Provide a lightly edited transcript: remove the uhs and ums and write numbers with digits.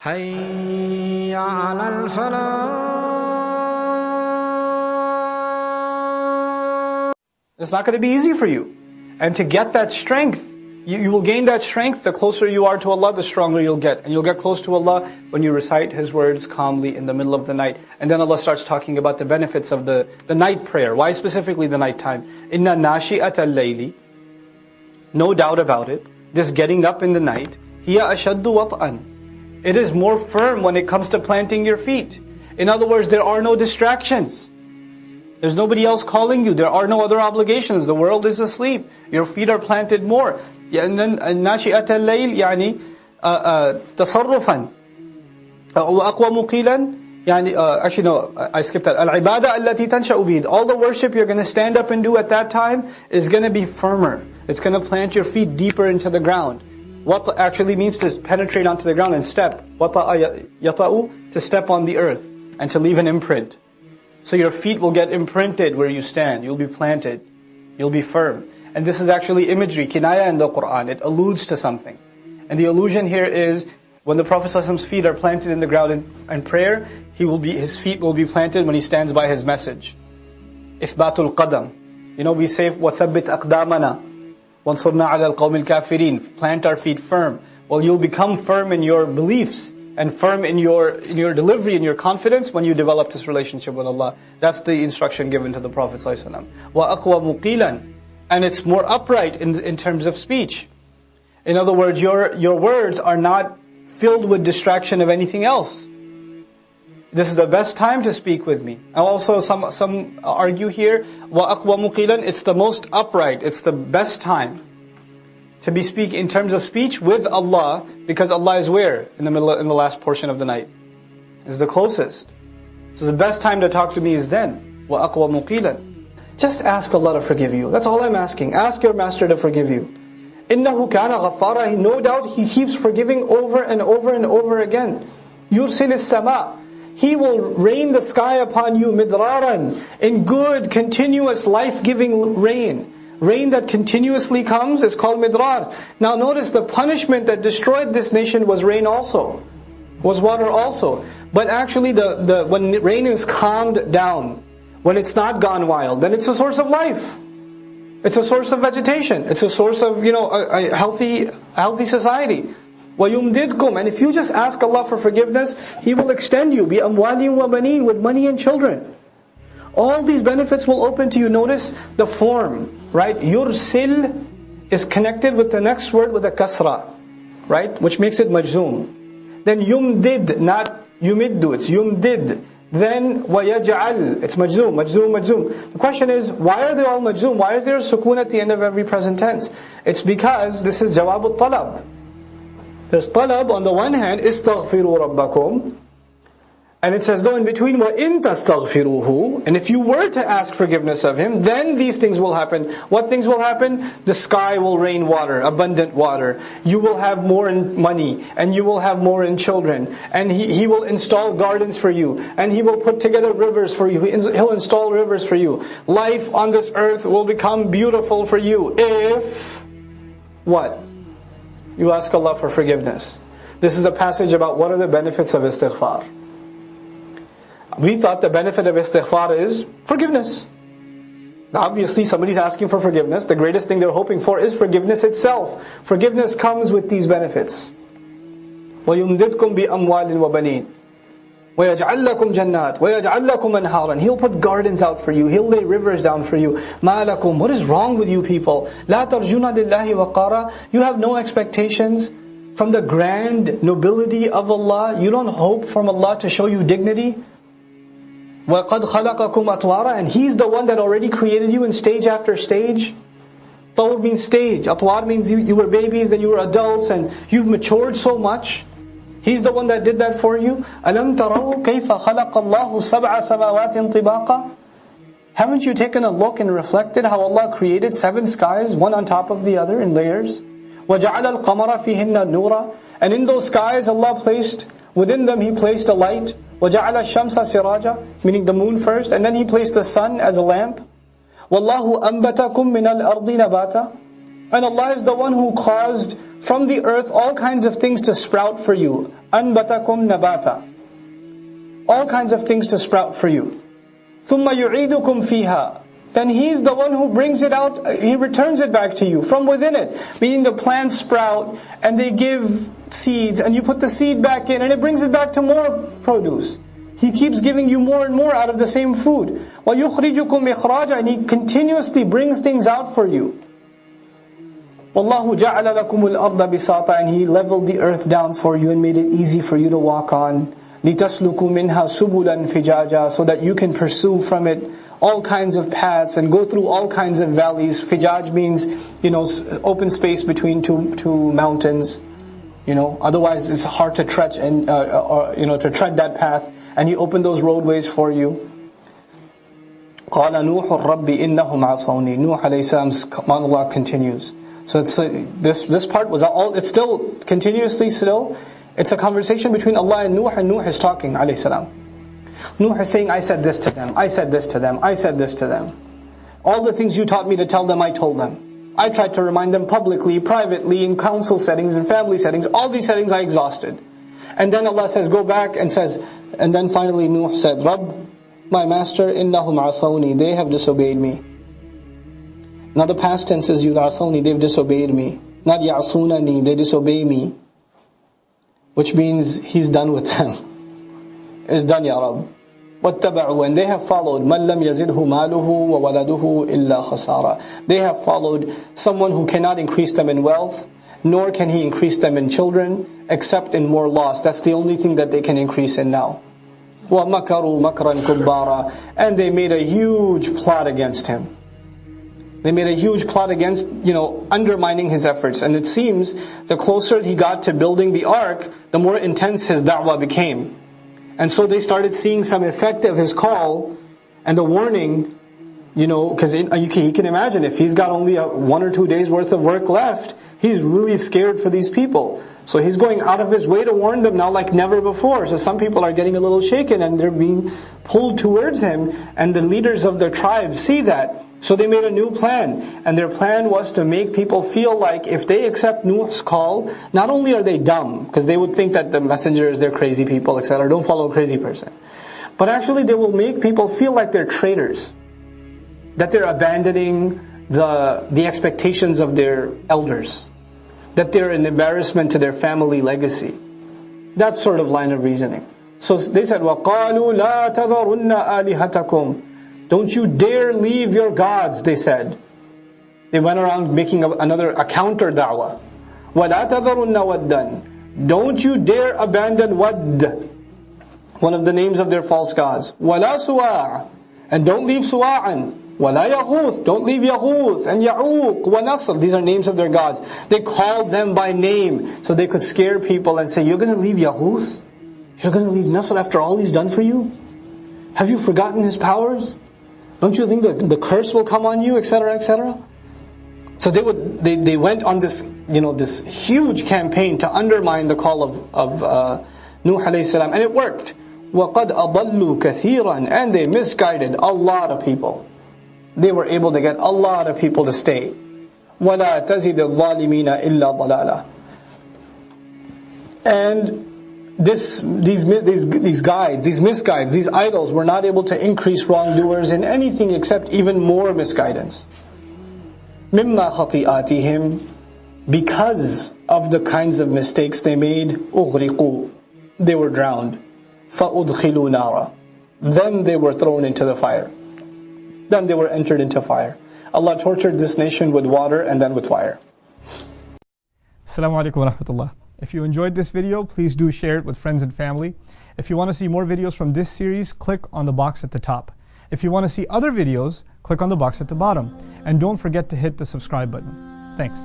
حي على الفلاح. It's not going to be easy for you. And to get that strength, you will gain that strength. The closer you are to Allah, the stronger you'll get. And you'll get close to Allah when you recite His words calmly in the middle of the night. And then Allah starts talking about the benefits of the night prayer. Why specifically the night time? Inna nashi'ata al-layli. No doubt about it. This getting up in the night. Hiya ashaddu wat'an. It is more firm when it comes to planting your feet. In other words, there are no distractions. There's nobody else calling you. There are no other obligations. The world is asleep. Your feet are planted more. And then ناشئة الليل يعني تصرفا وأقوى مقيلا يعني actually no, I skipped that. العبادة التي تنشأ به. All the worship you're going to stand up and do at that time is going to be firmer. It's going to plant your feet deeper into the ground. What actually means to penetrate onto the ground and step. وَطَأَ يَطَأُ, to step on the earth and to leave an imprint. So your feet will get imprinted where you stand. You'll be planted. You'll be firm. And this is actually imagery, kinaya in the Qur'an. It alludes to something. And the allusion here is, when the Prophet ﷺ's feet are planted in the ground in prayer, his feet will be planted when he stands by his message. إِثْبَاتُ الْقَدَمِ. We say, وَثَبِّتْ أَقْدَامَنَا وَانْصُرْنَا عَلَى الْقَوْمِ الْكَافِرِينَ. Plant our feet firm. Well, you'll become firm in your beliefs and firm in your delivery, in your confidence when you develop this relationship with Allah. That's the instruction given to the Prophet ﷺ. وَأَقْوَى مُقِيلًا. And it's more upright in terms of speech. In other words, your words are not filled with distraction of anything else. This is the best time to speak with me. And also some argue here, وَأَقْوَى مُقِيلًا, it's the most upright, it's the best time to be speak in terms of speech with Allah, because Allah is where? In the last portion of the night. It's the closest. So the best time to talk to me is then. وَأَقْوَى مُقِيلًا. Just ask Allah to forgive you. That's all I'm asking. Ask your master to forgive you. إِنَّهُ كَانَ غَفَّارًا. No doubt He keeps forgiving over and over and over again. يُرْسِلِ السَّمَاءِ. He will rain the sky upon you midraran, in good, continuous, life-giving rain. Rain that continuously comes is called midrar. Now notice the punishment that destroyed this nation was rain also. Was water also. But actually when rain is calmed down, when it's not gone wild, then it's a source of life. It's a source of vegetation. It's a source of, a healthy society. وَيُمْدِدْكُمْ. And if you just ask Allah for forgiveness, He will extend you. بِأَمْوَالٍ وَبَنِينَ. With money and children. All these benefits will open to you. Notice the form, right? Yursil is connected with the next word with a kasra, right? Which makes it majzoom. Then yumdid, not yumiddu, it's yumdid. Then وَيَجْعَلْ, it's majzoom. The question is, why are they all majzoom? Why is there a sukoon at the end of every present tense? It's because this is jawab al-talab. There's talab on the one hand, istaghfiru rabbakum. And it says, though in between, وَإِن تَسْتَغْفِرُوهُ. And if you were to ask forgiveness of Him, then these things will happen. What things will happen? The sky will rain water, abundant water. You will have more in money, and you will have more in children. And He will install gardens for you. And He will put together rivers for you. He'll install rivers for you. Life on this earth will become beautiful for you. If, what? You ask Allah for forgiveness. This is a passage about what are the benefits of istighfar. We thought the benefit of istighfar is forgiveness. Obviously somebody's asking for forgiveness. The greatest thing they're hoping for is forgiveness itself. Forgiveness comes with these benefits. وَيُمْدِدْكُمْ بِأَمْوَالٍ وَبَنِينَ وَيَجْعَلْ لَكُمْ جَنَّاتٍ وَيَجْعَلْ لَكُمْ أَنْهَارًا. He'll put gardens out for you. He'll lay rivers down for you. مَا لَكُمْ. What is wrong with you people? لَا تَرْجُونَ لِلَّهِ وَقَارًا. You have no expectations from the grand nobility of Allah. You don't hope from Allah to show you dignity. وَقَدْ خَلَقَكُمْ أَطْوَارًا. And He's the one that already created you in stage after stage. Tawr means stage. Atwar means you were babies, then you were adults, and you've matured so much. He's the one that did that for you. أَلَمْ تَرَوْا كَيْفَ خَلَقَ اللَّهُ سَبْعَ سَمَاوَاتٍ طِبَاقًا. Haven't you taken a look and reflected how Allah created 7 skies, one on top of the other in layers? وَجَعَلَ الْقَمَرَ فِيهِنَّ نُورًا. And in those skies Allah placed, within them He placed a light. وَجَعَلَ الشَّمْسَ سِرَاجًا, meaning the moon first, and then He placed the sun as a lamp. وَاللَّهُ أَنْبَتَكُم مِّنَ الْأَرْضِ نَبَاتًا. And Allah is the one who caused from the earth all kinds of things to sprout for you. أَنْبَتَكُمْ نَبَاتًا. All kinds of things to sprout for you. ثُمَّ يُعِيدُكُمْ فِيهَا. Then He's the one who brings it out, He returns it back to you from within it. Meaning the plants sprout and they give seeds and you put the seed back in and it brings it back to more produce. He keeps giving you more and more out of the same food. وَيُخْرِجُكُمْ إِخْرَاجًا. And He continuously brings things out for you. وَاللَّهُ جَعَلَ لَكُمُ الْأَرْضَ بِسَاطًا. And He leveled the earth down for you and made it easy for you to walk on. لِتَسْلُكُوا مِنْهَا سُبُلًا فِجَاجًا. So that you can pursue from it all kinds of paths and go through all kinds of valleys. Fijaj means, open space between two mountains. Otherwise it's hard to tread and to tread that path. And He opened those roadways for you. قال نوح الرب إنهم عصوني. Nuh alayhi salam's monologue continues. So this part was all. It's still continuously still. It's a conversation between Allah and Nuh is talking alayhi salam. Nuh is saying, I said this to them, I said this to them, I said this to them. All the things you taught me to tell them, I told them. I tried to remind them publicly, privately, in council settings, in family settings. All these settings I exhausted. And then Allah says, go back and says, and then finally Nuh said, Rabb, my master, innahum asawni, they have disobeyed me. Now the past tense is yud'asawni, they've disobeyed me. Not ya'sunani, they disobey me. Which means He's done with them. Is done, Ya Rabb. وَاتَّبَعُوا. And they have followed مَنْ لَمْ يَزِدْهُ مَالُهُ وَوَلَدُهُ إِلَّا خَسَارًا. They have followed someone who cannot increase them in wealth, nor can he increase them in children, except in more loss. That's the only thing that they can increase in now. وَمَكَرُوا مَكْرًا كُبَّارًا. And they made a huge plot against him. They made a huge plot against, undermining his efforts. And it seems the closer he got to building the ark, the more intense his da'wah became. And so they started seeing some effect of his call and the warning, because he can imagine if he's got only 1 or 2 days worth of work left, he's really scared for these people. So he's going out of his way to warn them now like never before. So some people are getting a little shaken and they're being pulled towards him, and the leaders of their tribes see that. So they made a new plan, and their plan was to make people feel like if they accept Nuh's call, not only are they dumb, because they would think that the messengers, they're crazy people, etc. Don't follow a crazy person. But actually they will make people feel like they're traitors. That they're abandoning the expectations of their elders. That they're an embarrassment to their family legacy. That sort of line of reasoning. So they said, وَقَالُوا لَا تَذَرُنَّ آلِهَتَكُمْ. Don't you dare leave your gods, they said. They went around making a counter da'wah. وَلَا تَذَرُنَّ وَدًّا. Don't you dare abandon Wadd, one of the names of their false gods. وَلَا سُوَاعًا. And don't leave Suwa'an. وَلَا يَغُوث. Don't leave Yaghuth and Ya'uq وَنَصr. These are names of their gods. They called them by name so they could scare people and say, you're going to leave Yaghuth? You're going to leave Nasr after all he's done for you? Have you forgotten his powers? Don't you think the curse will come on you, etc., etc.? So they went on this this huge campaign to undermine the call of Nuh alayhi salam, and it worked. وَقَدْ أَضَلُّوا كَثِيرًا. And they misguided a lot of people. They were able to get a lot of people to stay. وَلَا تَزِدِ الظَّالِمِينَ إِلَّا ضَلَالًا. And these guides, these misguides, these idols were not able to increase wrongdoers in anything except even more misguidance. مِمَّا خَطِئَاتِهِمْ. Because of the kinds of mistakes they made, أُغْرِقُوا. They were drowned. فَأُدْخِلُوا نَارًا. Then they were thrown into the fire. Then they were entered into fire. Allah tortured this nation with water and then with fire. Assalamu alaikum wa rahmatullah. If you enjoyed this video, please do share it with friends and family. If you want to see more videos from this series, click on the box at the top. If you want to see other videos, click on the box at the bottom. And don't forget to hit the subscribe button. Thanks.